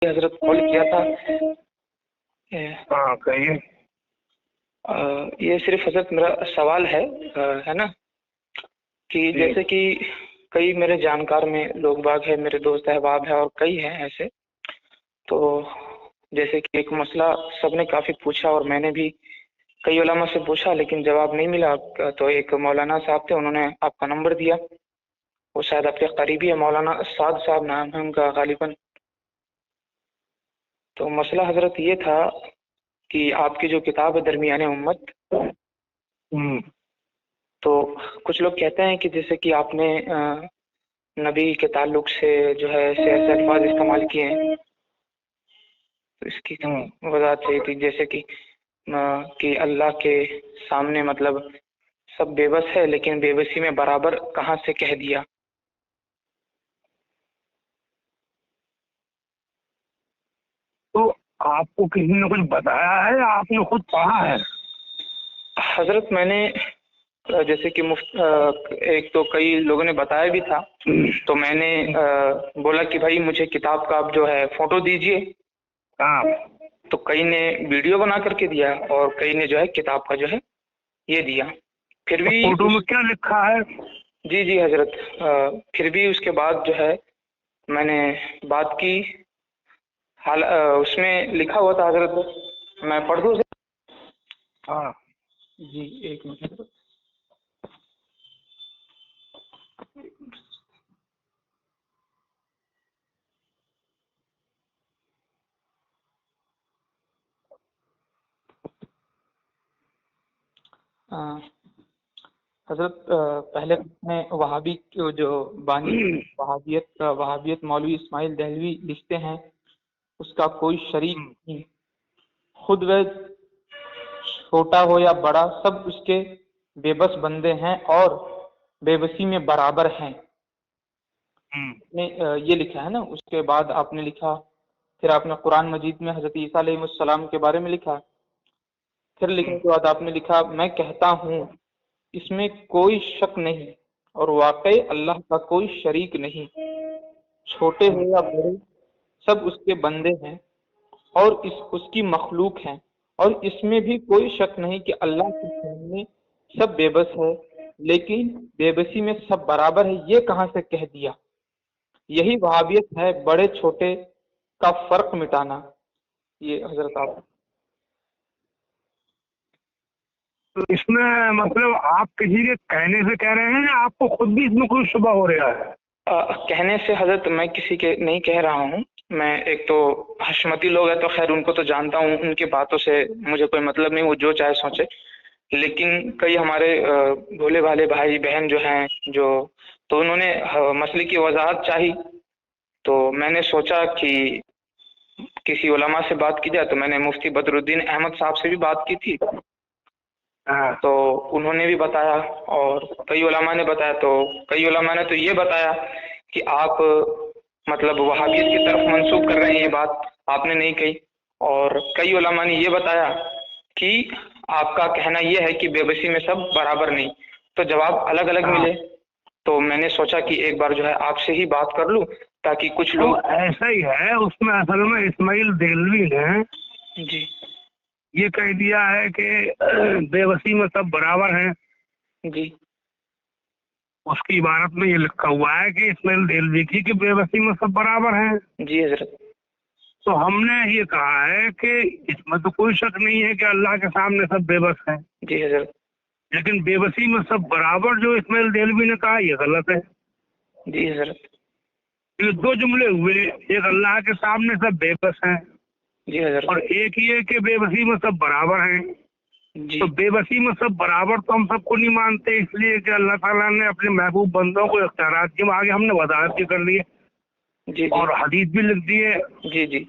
حضرت کال کیا تھا۔ ہاں کہیے۔ یہ صرف حضرت میرا سوال ہے نا کہ جیسے کہ کئی میرے جانکار میں لوگ باغ ہیں، میرے دوست احباب ہیں اور کئی ہیں ایسے، تو جیسے کہ ایک مسئلہ سب نے کافی پوچھا اور میں نے بھی کئی علماء سے پوچھا لیکن جواب نہیں ملا، تو ایک مولانا صاحب تھے، انہوں نے آپ کا نمبر دیا، وہ شاید آپ کے قریبی ہے، مولانا سعد صاحب نام ہے ان کا غالباً۔ تو مسئلہ حضرت یہ تھا کہ آپ کی جو کتاب ہے درمیان امت، تو کچھ لوگ کہتے ہیں کہ جیسے کہ آپ نے نبی کے تعلق سے جو ہے ایسے الفاظ استعمال کیے ہیں، تو اس کی وضاحت صحیح تھی، جیسے کہ اللہ کے سامنے مطلب سب بے بس ہے لیکن بے بسی میں برابر کہاں سے کہہ دیا؟ تو آپ کو کسی نے کچھ بتایا ہے یا آپ نے خود پڑھا ہے؟ حضرت میں نے جیسے کہ ایک تو کئی لوگوں نے بتایا بھی تھا، تو میں نے بولا کہ بھائی مجھے کتاب کا آپ جو ہے فوٹو دیجئے، تو کئی نے ویڈیو بنا کر کے دیا اور کئی نے جو ہے کتاب کا جو ہے یہ دیا، پھر بھی فوٹو میں کیا لکھا ہے؟ جی حضرت، پھر بھی اس کے بعد جو ہے میں نے بات کی، اس میں لکھا ہوا تھا حضرت، میں پڑھ دوں؟ ہاں جی ایک منٹ۔ حضرت پہلے میں وہابی جو بانی وہابیت مولوی اسماعیل دہلوی لکھتے ہیں اس کا کوئی شریک نہیں، خود وہ چھوٹا ہو یا بڑا سب اس کے بے بس بندے ہیں اور بے بسی میں برابر ہیں، یہ لکھا ہے نا۔ اس کے بعد آپ نے لکھا، پھر آپ نے قرآن مجید میں حضرت عیسیٰ علیہ السلام کے بارے میں لکھا، پھر لکھنے کے بعد آپ نے لکھا میں کہتا ہوں اس میں کوئی شک نہیں اور واقعی اللہ کا کوئی شریک نہیں، چھوٹے ہو یا بڑے سب اس کے بندے ہیں اور اس کی مخلوق ہیں، اور اس میں بھی کوئی شک نہیں کہ اللہ کے سامنے سب بے بس ہے لیکن بے بسی میں سب برابر ہے، یہ کہاں سے کہہ دیا؟ یہی وہابیت ہے، بڑے چھوٹے کا فرق مٹانا۔ یہ حضرت آپ تو اس میں مطلب آپ کسی کے کہنے سے کہہ رہے ہیں یا آپ کو خود بھی اس میں کوئی شبہ ہو رہا ہے؟ کہنے سے حضرت میں کسی کے نہیں کہہ رہا ہوں، میں ایک تو حشمتی لوگ ہیں تو خیر ان کو تو جانتا ہوں، ان کی باتوں سے مجھے کوئی مطلب نہیں، وہ جو چاہے سوچے، لیکن کئی ہمارے بھولے بھالے بھائی بہن جو ہیں تو انہوں نے مسئلے کی وضاحت چاہی، تو میں نے سوچا کہ کسی علماء سے بات کی جائے، تو میں نے مفتی بدر الدین احمد صاحب سے بھی بات کی تھی، تو انہوں نے بھی بتایا اور کئی علماء نے بتایا، تو کئی علماء نے تو یہ بتایا کہ آپ مطلب وہابیت کی طرف منسوب کر رہے ہیں، یہ بات آپ نے نہیں کہی، اور کئی علماء نے یہ بتایا کہ آپ کا کہنا یہ ہے کہ بے بسی میں سب برابر نہیں، تو جواب الگ الگ ملے، تو میں نے سوچا کہ ایک بار جو ہے آپ سے ہی بات کر لوں تاکہ کچھ لوگ ایسا ہی ہے، اس میں اصل میں اسماعیل دہلوی نے جی یہ کہہ دیا ہے کہ بے بسی میں سب برابر ہیں، جی اس کی عبارت میں یہ لکھا ہوا ہے کہ اسماعیل دہلوی کی کہ بے بسی میں سب برابر ہیں۔ جی حضرت، تو ہم نے یہ کہا ہے کہ اس میں تو کوئی شک نہیں ہے کہ اللہ کے سامنے سب بے بس ہیں، جی حضرت، لیکن بے بسی میں سب برابر جو اسماعیل دہلوی نے کہا یہ غلط ہے۔ جی حضرت، یہ دو جملے ہوئے، ایک اللہ کے سامنے سب بے بس ہیں جی حضرت، اور ایک یہ کہ بے بسی میں سب برابر ہیں۔ جی تو بے بسی میں سب برابر تو ہم سب کو نہیں مانتے، اس لیے کہ اللہ تعالیٰ نے اپنے محبوب بندوں کو اختیارات کے آگے ہم نے وضاحت بھی کر لی ہے جی اور حدیث بھی لکھ دی ہے، جی جی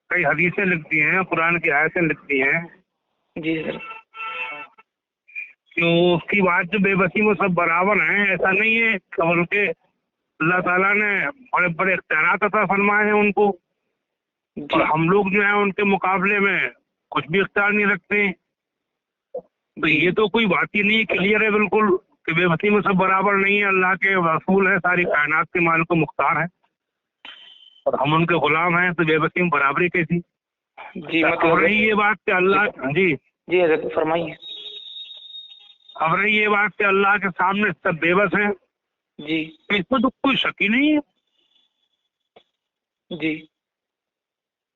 کئی حدیثیں لکھتی ہیں، قرآن کی آیتیں لکھتی ہیں جی حضرت، کہ اس کی بات جو بے بسی میں سب برابر ہیں ایسا نہیں ہے، بلکہ اللہ تعالیٰ نے بڑے بڑے اختیارات عطا فرمائے ہیں ان کو، اور ہم لوگ جو ہیں ان کے مقابلے میں کچھ بھی اختیار نہیں رکھتے ہیں۔ تو یہ تو کوئی بات ہی نہیں، کلیئر ہے بالکل کہ بے بسی میں سب برابر نہیں ہے، اللہ کے رسول ہے، ساری کائنات کے مالک و مختار ہے۔ और हम उनके गुलाम हैं, तो बेबसी में बराबरी कैसी? जी अब मतलब रही ये बात कि अल्लाह, जी, जी हजरत फरमाइए। अब रही ये बात कि अल्लाह के सामने सब बेबस हैं, जी इसमें तो कोई शक ही नहीं है, जी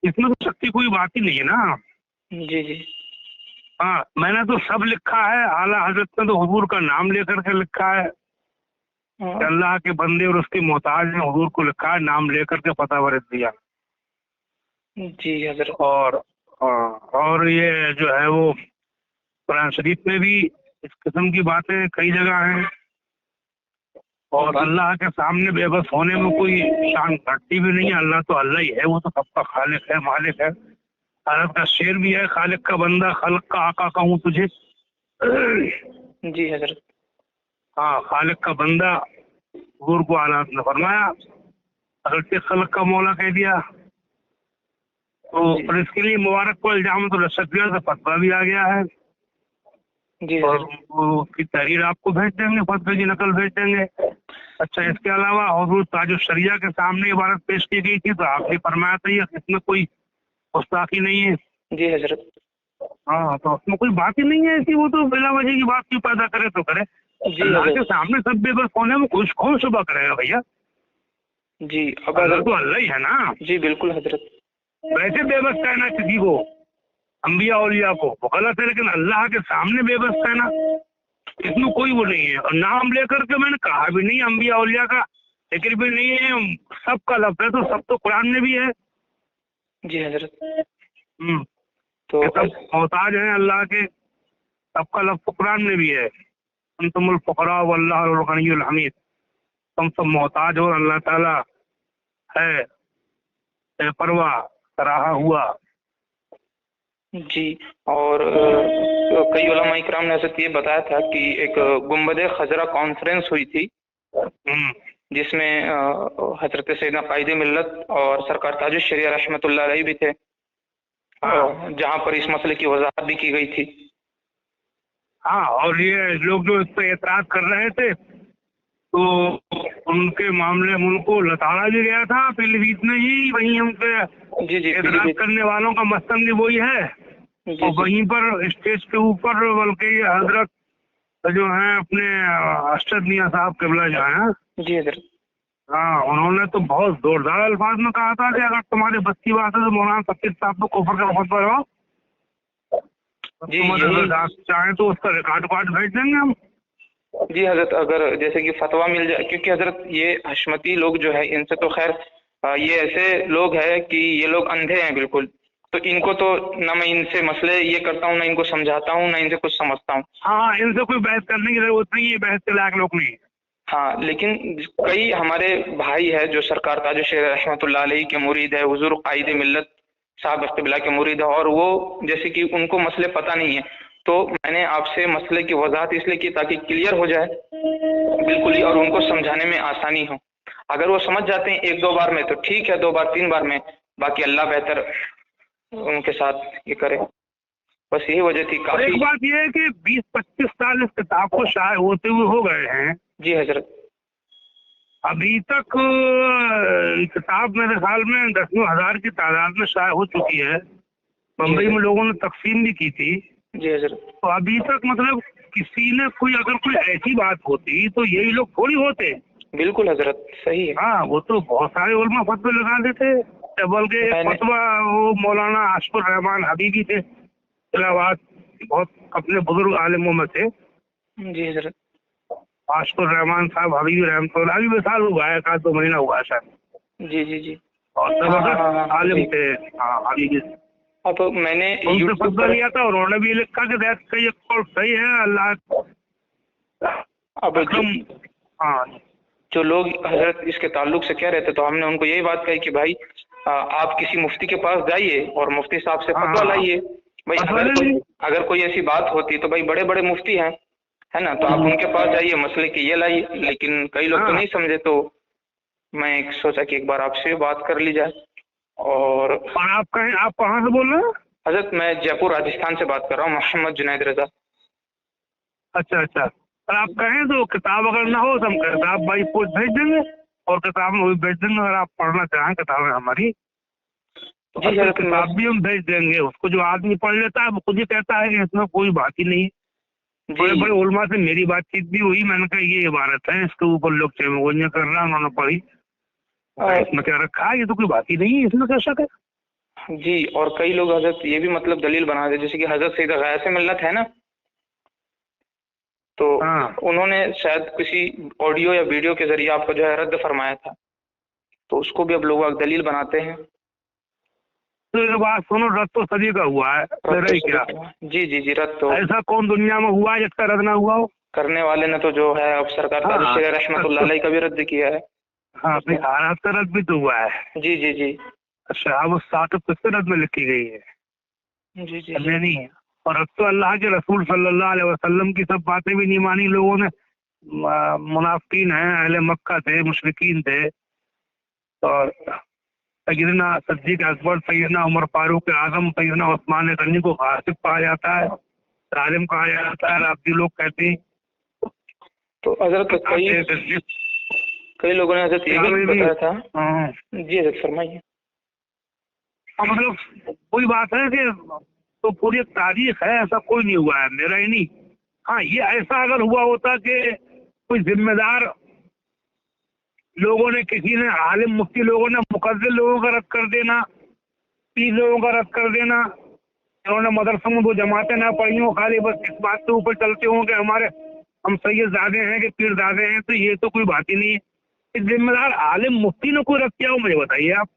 इसमें तो शक की कोई बात ही नहीं है ना। जी जी हाँ, मैंने तो सब लिखा है, आला हजरत ने तो हुजूर का नाम लेकर के लिखा है कि हाँ, अल्लाह के बंदे और उसके मोहताज ने हुजूर को लिखा है, नाम लेकर के पता वरत दिया। जी हजरत। और और ये जो है वो कुरान शरीफ में भी इस किस्म की बातें कई जगह हैं, और जी अल्लाह के सामने बेबस होने में कोई शान घटती भी नहीं है। अल्लाह तो अल्लाह ही है, वो तो सबका खालिक है, मालिक है। अरब का शेर भी है, खालिक का बंदा, खल्क का आका कहूँ तुझे। जी हजरत। हाँ, खालिक का बंदा हुजूर को आलात ने फरमाया, अगर के खल्क का मौला कह दिया तो, जी और इसके लिए मुबारक को इल्जाम तो रसकिया से फतवा भी आ गया है, जी और हजरत। वो उसकी तहरीर आपको भेज देंगे, फतवे की नकल भेज देंगे। अच्छा, इसके अलावा हुजूर ताजुश शरिया के सामने इबारत पेश की गई थी, तो आपने फरमाया था ये इसमें कोई गुस्ताखी नहीं है। जी हजरत। हाँ, तो उसमें कोई बात ही नहीं है ऐसी, वो तो बिला वजह की बात क्यों पैदा करे तो करे। जी अल्लाह के हजरत। सामने सब बेबस होने में कुछ कौन शुबा करेगा भैया? जी अब अल्लाह हजरत। तो अल्लाह ही है ना। जी बिल्कुल हजरत। वैसे बेबस कहना किसी को, अंबिया औलिया को, वो गलत है, लेकिन अल्लाह के सामने बेबस कहना, इसमें कोई वो नहीं है। और नाम लेकर के मैंने कहा भी नहीं अंबिया औलिया का जिक्र भी नहीं है, सबका लफ्ज़ है, तो सब तो कुरान में भी है। जी हजरत। तो ये सब मोहताज हैं अल्लाह के, सबका लफ्ज़ कुरान में भी है, अंतुमुल फुकरा वल्लाहुल गनियुल हमीद, तुम सब मोहताज हो, अल्लाह ताला है बेपरवाह सराहा हुआ। जी और कई उलमा इकराम ने हजरत ये बताया था कि एक गुंबद खजरा कॉन्फ्रेंस हुई थी, हम्म, जिसमें हजरत सैयदना कायद मिल्लत और सरकार ताजुश शरिया रहमतुल्लाह अलैह भी थे, जहाँ पर इस मसले की वजाहत भी की गई थी। हाँ, और ये लोग जो इस पर एतराज कर रहे थे, तो उनके मामले में उनको लताड़ा भी गया था पीलीभीत में ही, वहीं उनके जी जी एतराज पीलीभीत। करने वालों का मस्तन भी वही है। जी और जी वहीं पर स्टेज के ऊपर बल्कि ये हजरत जो हैं अपने अरशद मियां साहब किबला जो हैं, जी हजरत। हाँ, उन्होंने तो बहुत जोरदार अल्फाज में कहा था कि अगर तुम्हारे बस की बात है तो मौलाना सफीर साहब को कुफर का फतवा लगाओ, जी तुम यही। अगर चाहें तो उसका रिकॉर्ड भेज देंगे हम। जी हजरत, अगर जैसे कि फतवा मिल जाए, क्योंकि हजरत ये हशमती लोग जो है इनसे तो खैर ये ऐसे लोग हैं कि ये लोग अंधे हैं बिल्कुल, तो इनको तो ना मैं इनसे मसले ये करता हूँ, ना इनको समझाता हूँ, ना इनसे कुछ समझता हूँ। हाँ, इनसे कोई बहस करने की जरूरत नहीं है, बहस के लायक लोग नहीं है। हाँ, लेकिन कई हमारे भाई है जो सरकार ताजुश शरिया रहमतुल्लाह अलैह के मुरीद है, हुजूर कायद मिल्लत साहब क़िबला के मुरीद है, और वो जैसे कि उनको मसले पता नहीं है, तो मैंने आपसे मसले की वजाहत इसलिए की ताकि क्लियर हो जाए बिल्कुल ही, और उनको समझाने में आसानी हो। अगर वो समझ जाते हैं एक दो बार में तो ठीक है, दो बार तीन बार में, बाकी अल्लाह बेहतर उनके साथ ये करे। बस यही वजह थी और काफी। एक बात यह है कि 20-25 साल इस किताब को शाये होते हुए हो गए हैं, जी हजरत। अभी तक किताब मेरे ख्याल में 10,000 की तादाद में शाये हो चुकी है। बम्बई में लोगों ने तकसीम भी की थी। जी हजरत। तो अभी तक मतलब किसी ने कोई अगर कोई ऐसी बात होती तो यही लोग थोड़ी होते। बिल्कुल हजरत, सही है। हाँ, वो तो बहुत सारे उलमा फतवे लगा देते, बल्कि फतवा वो मौलाना आशफुर रहमान हबीबी थे इलाहाबाद, बहुत अपने बुजुर्ग आलिमों में थे। जी हजरत। आशफुर रहमान साहब हबीबी रहमतुल्लाह अभी साल हुआ है, का 2 महीना हुआ है शायद। जी जी जी। और जबरदस्त आलिम थे। हाँ, हबीबी। अब मैंने उनसे यूट्यूब फतवा पर लिया था, उन्होंने भी लिखा कि दैट का ये कौल सही है, अल्लाह अब हाँ, जो लोग हजरत इसके ताल्लुक से कह रहे थे, तो हमने उनको यही बात कही कि भाई आप किसी मुफ्ती के पास जाइए और मुफ्ती साहब से फतवा लाइए। भाई अगर कोई ऐसी बात होती तो भाई बड़े बड़े मुफ्ती हैं, है ना, तो आप उनके पास जाइए, मसले की ये लाइए। लेकिन कई लोग तो नहीं समझे, तो मैं सोचा कि एक बार आपसे भी बात कर ली जाए। और आप कहाँ से बोल रहे हैं? हजरत मैं जयपुर राजस्थान से बात कर रहा हूँ, मोहम्मद जुनैद रजा। अच्छा अच्छा, और आप कहें तो किताब अगर ना हो तो हम किताब भाई पोस्ट भेज देंगे। اور کتاب میں بھی भेज देंगे, अगर आप पढ़ना चाहें किताबें हमारी तो जी असल हजरत, किताब भी हम भेज देंगे. उसको जो आदमी पढ़ लेता है वो खुद ही कहता है कि इसमें कोई बात ही नहीं है. बड़े जी बड़े उलमा से मेरी बातचीत भी हुई, मैंने कहा ये इबारत है, इसके ऊपर लोग चेमगोनियां कर रहे हैं, उन्होंने पढ़ी, इसमें क्या रखा है, ये तो कोई बात ही नहीं है, इसमें क्या शक है. जी. और कई लोग हजरत ये भी मतलब दलील बना दे, जैसे कि हजरत सैयद गयास मिल्लत है ना, तो हाँ. उन्होंने शायद किसी ऑडियो या वीडियो के जरिए आपको जो है रद्द फरमाया था, तो उसको भी अब लोग दलील बनाते हैं. तो ये बात सुनो, रद्द तो सभी का हुआ है, मेरा ही क्या. जी जी जी. रद्द तो ऐसा कौन दुनिया में हुआ है जिसका रद्द ना हुआ हो. करने वाले ने तो जो है अब सरकार ताजुल शेख रहमतुल्लाह अलैह का भी रद्द किया है. हाँ, अपनी हालात का रद्द भी तो हुआ है. जी जी जी. अच्छा, अब उस साकिब किसके रद्द में लिखी गई है. जी जी. समझे नहीं है. और अब तो अल्लाह के रसूल सल्लल्लाहु अलैहि वसल्लम की सब बातें भी नहीं मानी लोगों ने. मुनाफिकीन हैं, अहले मक्का थे, मुशरिकीन थे, और सैयदना सिद्दीक अकबर, सैयदना उमर फारूक आजम, सैयदना उस्मान गनी को फासिक कहा जाता है, जालिम कहा जाता है, राबती लोग कहते हैं. तो हजरत कई लोगों ने हजरत ये भी बताया था. जी हजरत फरमाइए. मतलब कोई बात है कि तो पूरी तारीख है, ऐसा कोई नहीं हुआ है, मेरा ही नहीं. हाँ, ये ऐसा अगर हुआ होता कि कोई जिम्मेदार लोगों ने, किसी ने, आलिम मुफ्ती लोगों ने मुकद्दर लोगों का रद्द कर देना, पीर लोगों का रद्द कर देना, उन्होंने मदरसों में वो जमातें ना पढ़ी हो, खाली बस इस बात के ऊपर चलते हों कि हम सैयद ज़ादे हैं कि पीर ज़ादे हैं, तो ये तो कोई बात ही नहीं है. इस जिम्मेदार आलिम मुफ्ती ने कोई रद्द किया हो, मुझे बताइए आप.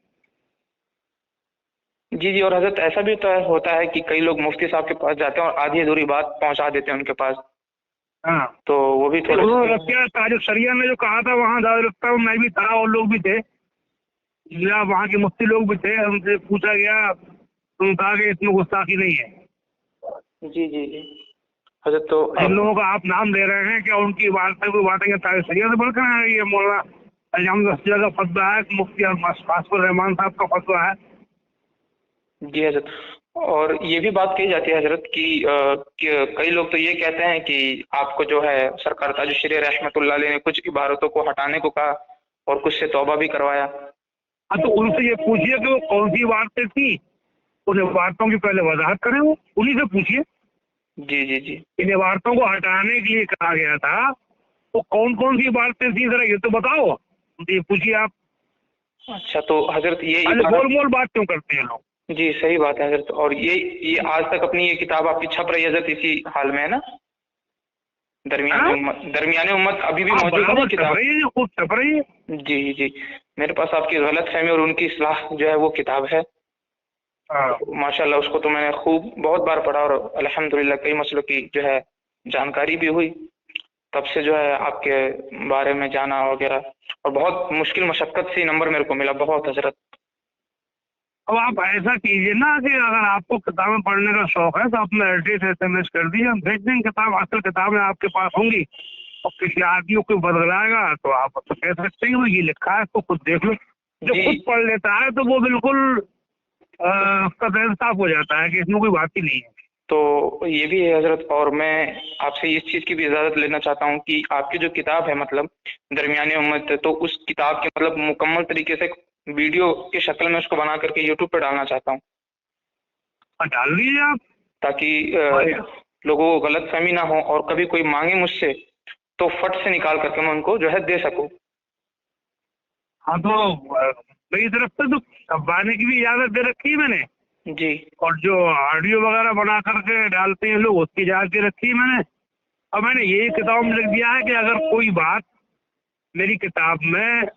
जी जी. और हजरत ऐसा भी होता है कि कई लोग मुफ्ती साहब के पास जाते हैं और आधी अधूरी बात पहुंचा देते हैं उनके पास. हाँ, तो वो भी थोड़ा क्या ताजुल शरिया ने जो कहा था वहाँ दारुल में भी था और लोग भी थे, या वहाँ के मुफ्ती लोग भी थे, उनसे पूछा गया तो कहा कि इसमें गुस्ताखी नहीं है. जी जी जी. हजरत तो जिन लोगों का आप नाम दे रहे हैं, क्या उनकी बातें कोई बातें ताजुल शरिया से बढ़कर है. ये मौलाना अल्जाम दस्तिया का फतवा है, मुफ्ती फासकुर रहमान साहब का फतवा है. जी हजरत. और ये भी बात कही जाती है हजरत कि कई लोग तो ये कहते हैं कि आपको जो है सरकार ताजुल शेख रहमतुल्लाह अलैह ने कुछ इबारतों को हटाने को कहा और कुछ से तौबा भी करवाया. हाँ, तो उनसे ये पूछिए कि वो कौन सी इबारतें थी, उन इबारतों की पहले वजाहत करें, वो उन्हीं से पूछिए. जी जी जी. इन इबारतों को हटाने के लिए कहा गया था, तो कौन कौन सी इबारतें थी, जरा ये तो बताओ. ये पूछिए आप. अच्छा, तो हजरत ये गोल मोल बात क्यों करते हैं लोग. जी सही बात है हजरत. और ये आज तक अपनी ये किताब आपकी छप रही है हजरत, इसी हाल में है ना. दरमियाने उम्मत अभी भी मौजूद है किताब. खूब छप रही है. जी जी. मेरे पास आपकी गलत फहमी और उनकी इस्लाह जो है वो किताब है. माशाल्लाह, उसको तो मैंने खूब बहुत बार पढ़ा और अल्हम्दुलिल्लाह कई मसलों की जो है जानकारी भी हुई. तब से जो है आपके बारे में जाना वगैरह, और बहुत मुश्किल मशक्कत से नंबर मेरे को मिला बहुत हजरत. अब आप ऐसा कीजिए ना कि अगर आपको किताबें पढ़ने का शौक है तो अपना एड्रेस SMS कर दीजिए, हम भेज देंगे किताब. असल किताबें आपके पास होंगी, और किसी आदमी को कोई बदलाएगा तो आप तो कह सकते हैं ये लिखा है, तो खुद देख लो. जो खुद पढ़ लेता है तो वो बिल्कुल उसका ज़हन साफ हो जाता है कि इसमें कोई बात ही नहीं है. तो ये भी है हजरत. और मैं आपसे इस चीज़ की भी इजाज़त लेना चाहता हूँ कि आपकी जो किताब है मतलब दरमियाने उम्मत, तो उस किताब के मतलब मुकम्मल तरीके से वीडियो की शक्ल में उसको बना करके यूट्यूब पे डालना चाहता हूँ. डाल दीजिए आप, ताकि लोगों को गलत फहमी ना हो और कभी कोई मांगे मुझसे तो फट से निकाल करके मैं उनको जो है दे सकूँ. हाँ, तो मेरी तरफ से तो छपवाने की भी इजाज़त दे रखी है मैंने. जी. और जो ऑडियो वगैरह बना करके डालते हैं लोग, उसकी इजाज़त दे रखी है मैंने. और मैंने यही किताब में लिख दिया है कि अगर कोई बात मेरी किताब में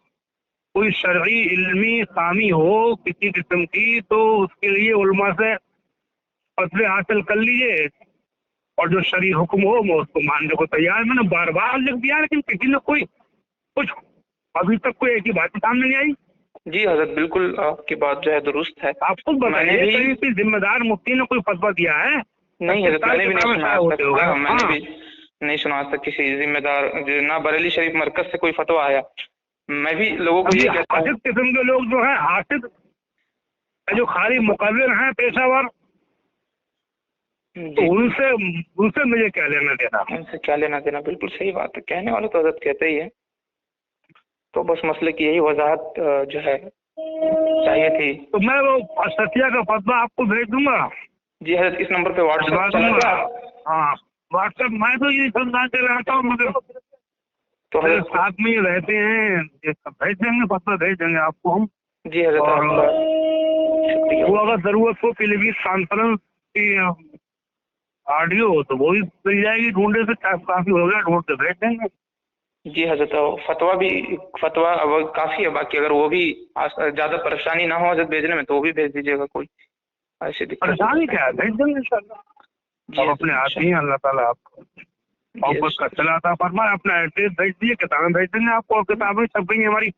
कोई शरई इल्मी खामी हो किसी किस्म की, तो उसके लिए उलमा से फतवे हासिल कर लीजिए, और जो शरई हुक्म हो मैं उसको मानने को तैयार. मैंने बार बार लिख दिया, लेकिन किसी ने कोई कुछ अभी तक कोई ऐसी बात सामने नहीं आई. जी हजरत, बिल्कुल आपकी बात जो है दुरुस्त है. आप खुद बताइए, कोई जिम्मेदार मुफ्ती ने कोई फतवा दिया है? नहीं हजरत, मैंने भी नहीं सुना आज तक. मैंने भी नहीं सुना आज तक किसी जिम्मेदार, ना बरेली शरीफ मरकज से कोई फतवा आया. मैं भी लोगों को ये कहता हूँ, किस्म के लोग जो है हासिद, जो खाली मुकर्रिर हैं पेशावर, तो उनसे मुझे क्या लेना देना. उनसे क्या लेना देना, बिल्कुल सही बात है. कहने वाले तो हजरत कहते ही है. तो बस मसले की यही वजाहत जो है चाहिए थी। तो मैं वो असतिया का फतवा आपको भेज दूंगा। जी हजरत, इस नंबर पे व्हाट्सएप भिजवा चला दूंगा। गया? हाँ व्हाट्सएप, मैं तो ये समझा के रहता हूँ, मगर तो मेरे हजरत, साथ में ही रहते हैं, ये सब भेज देंगे, फतवा भेज देंगे आपको हम। जी हजरत, और आपका शुक्रिया। वो अगर जरूरत हो टेलीविजन कॉन्फ्रेंस की ऑडियो हो तो वो भी मिल जाएगी, ढूंढे से काफी हो गया, ढूंढ के भेज देंगे। जी हजरत, फतवा अब काफी है, बाकी अगर वो भी ज्यादा परेशानी ना हो हजरत भेजने में तो वो भी भेज दीजिएगा, कोई ऐसी दिक्कत। परेशानी क्या है, भेज देंगे इंशाल्लाह। जी आप अपने हजरत, आदमी हैं, अल्लाह ताला आपको मोहब्बत का चलाता फरमाए। अपना एड्रेस भेज दिए, किताबें भेज देंगे आपको, और किताबें छप गई हमारी,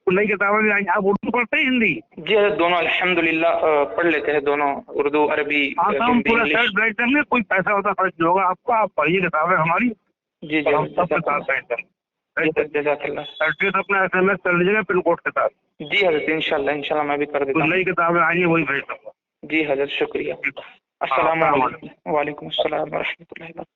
नई किताबें भी आई। आप उर्दू पढ़ते हैं हिंदी? जी हजरत, दोनों अल्हम्दुलिल्लाह पढ़ लेते हैं, दोनों उर्दू अरबी हाँ तो हम हिंदी पूरा इंग्लिश। सेट भेज देंगे, कोई पैसा होता खर्च नहीं होगा आपका, आप पढ़िए किताबें हमारी, जी जी और हम हजरत, सबके साथ भेज देंगे। जज़ाकल्लाह। एड्रेस अपना SMS कर लीजिएगा पिन कोड के साथ, जी हजरत, इंशाल्लाह मैं भी कर देता तो हूँ। नई किताबें आई है वही भेज दूंगा। जी हजरत, शुक्रिया। अस्सलाम वालेकुम। वालेकुम अस्सलाम व रहमतुल्लाहि व बरकातहू।